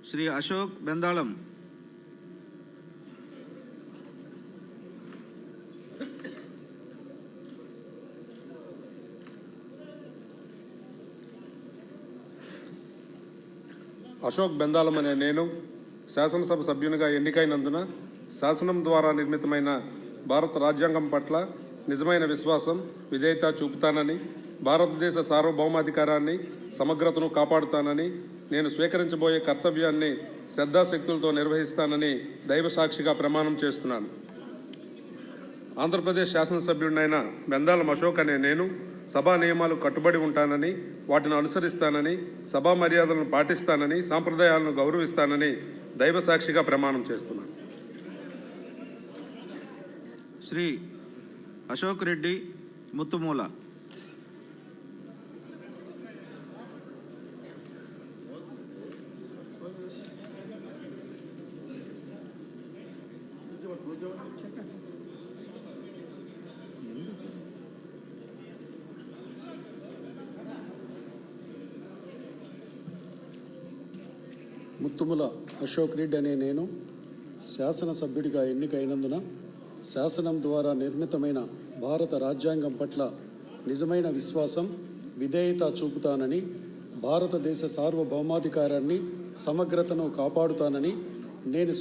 శ్రీ అశోక్ బెందాళం. అశోక్ బెందాళం అనే నేను శాసనసభ సభ్యునిగా ఎన్నికైనందున శాసనం ద్వారా నిర్మితమైన భారత రాజ్యాంగం పట్ల నిజమైన విశ్వాసం, విధేయత చూపుతానని, భారతదేశ సార్వభౌమాధికారాన్ని, సమగ్రతను కాపాడుతానని, నేను స్వీకరించబోయే కర్తవ్యాన్ని శ్రద్ధాశక్తులతో నిర్వహిస్తానని దైవసాక్షిగా ప్రమాణం చేస్తున్నాను. ఆంధ్రప్రదేశ్ శాసనసభ్యుడినైన బెందాళం అశోక్ అనే నేను సభా నియమాలు కట్టుబడి ఉంటానని, వాటిని అనుసరిస్తానని, సభా మర్యాదలను పాటిస్తానని, సాంప్రదాయాలను గౌరవిస్తానని దైవసాక్షిగా ప్రమాణం చేస్తున్నాను. శ్రీ అశోక్ రెడ్డి ముత్తుమూల. ముత్తుముల అశోక్ రెడ్డి అనే నేను శాసనసభ్యుడిగా ఎన్నికైనందున శాసనం ద్వారా నిర్మితమైన భారత రాజ్యాంగం పట్ల నిజమైన విశ్వాసం, విధేయత చూపుతానని, భారతదేశ సార్వభౌమాధికారాన్ని, సమగ్రతను కాపాడుతానని నేను